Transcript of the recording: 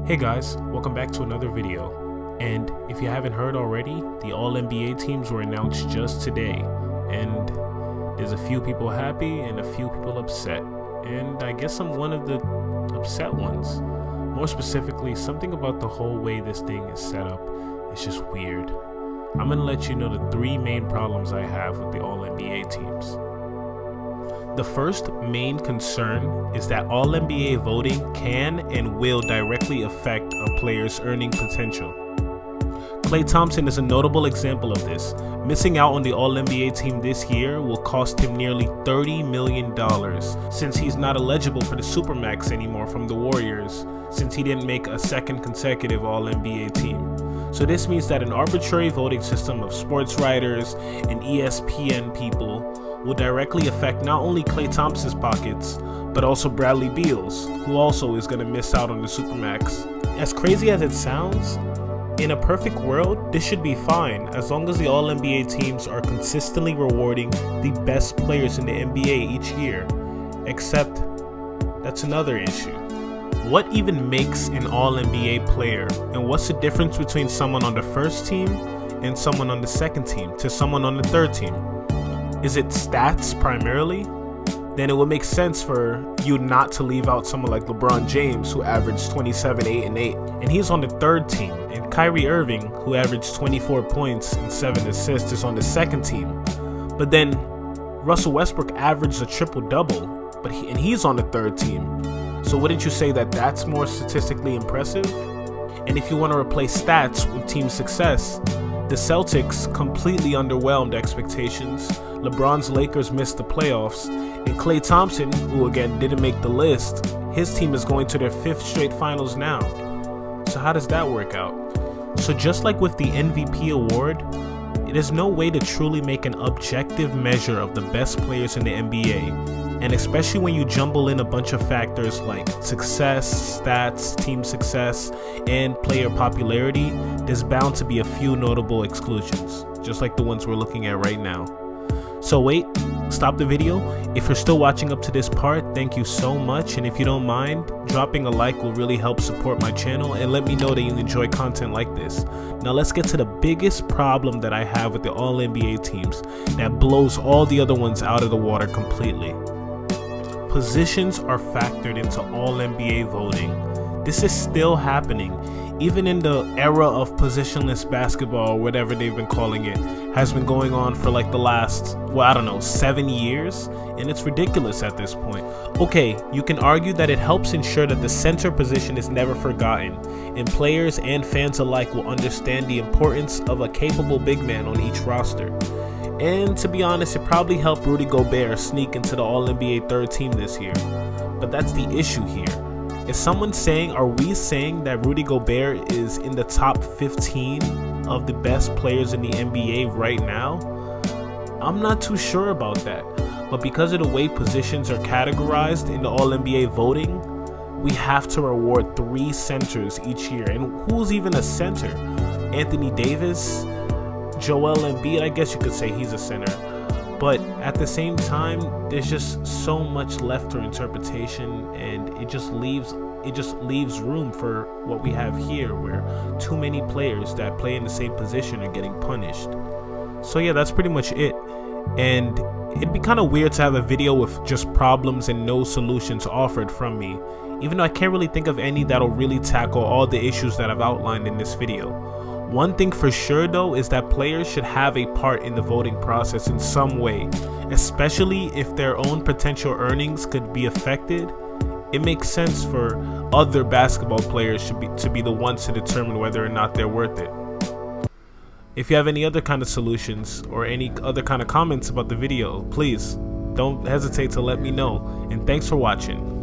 Hey guys, welcome back to another video. And if you haven't heard already, the All-NBA teams were announced just today. And there's a few people happy and a few people upset. And I guess I'm one of the upset ones. More specifically, something about the whole way this thing is set up is just weird. I'm gonna let you know the three main problems I have with the All-NBA teams. The first main concern is that All-NBA voting can and will directly affect a player's earning potential. Klay Thompson is a notable example of this. Missing out on the All-NBA team this year will cost him nearly $30 million since he's not eligible for the Supermax anymore from the Warriors, since he didn't make a second consecutive All-NBA team. So this means that an arbitrary voting system of sports writers and ESPN people will directly affect not only Klay Thompson's pockets, but also Bradley Beal's, who also is going to miss out on the Supermax. As crazy as it sounds, in a perfect world, this should be fine as long as the All-NBA teams are consistently rewarding the best players in the NBA each year. Except, that's another issue. What even makes an All-NBA player, and what's the difference between someone on the first team and someone on the second team to someone on the third team? Is it stats primarily? Then it would make sense for you not to leave out someone like LeBron James, who averaged 27, 8, and 8, and he's on the third team, and Kyrie Irving, who averaged 24 points and 7 assists, is on the second team. But then Russell Westbrook averaged a triple-double, but he's on the third team. So wouldn't you say that that's more statistically impressive? And if you want to replace stats with team success, the Celtics completely underwhelmed expectations. LeBron's Lakers missed the playoffs, and Klay Thompson, who again didn't make the list, his team is going to their 5th straight finals now. So how does that work out? So just like with the MVP award, there's no way to truly make an objective measure of the best players in the NBA, and especially when you jumble in a bunch of factors like success, stats, team success, and player popularity, there's bound to be a few notable exclusions, just like the ones we're looking at right now. So wait, stop the video. If you're still watching up to this part, thank you so much, and if you don't mind, dropping a like will really help support my channel and let me know that you enjoy content like this. Now let's get to the biggest problem that I have with the All-NBA teams that blows all the other ones out of the water completely. Positions are factored into All-NBA voting. This is still happening. Even in the era of positionless basketball, or whatever they've been calling it, has been going on for like the last, 7 years, and it's ridiculous at this point. Okay, you can argue that it helps ensure that the center position is never forgotten, and players and fans alike will understand the importance of a capable big man on each roster. And to be honest, it probably helped Rudy Gobert sneak into the All-NBA third team this year. But that's the issue here. Is someone saying, are we saying that Rudy Gobert is in the top 15 of the best players in the NBA right now? I'm not too sure about that. But because of the way positions are categorized in the All-NBA voting, we have to reward 3 centers each year. And who's even a center? Anthony Davis? Joel Embiid, I guess you could say he's a center. But at the same time, there's just so much left for interpretation, and it just leaves room for what we have here, where too many players that play in the same position are getting punished. So yeah, that's pretty much it. And it'd be kind of weird to have a video with just problems and no solutions offered from me, even though I can't really think of any that'll really tackle all the issues that I've outlined in this video. One thing for sure though is that players should have a part in the voting process in some way, especially if their own potential earnings could be affected. It makes sense for other basketball players to be the ones to determine whether or not they're worth it. If you have any other kind of solutions or any other kind of comments about the video, please don't hesitate to let me know, and thanks for watching.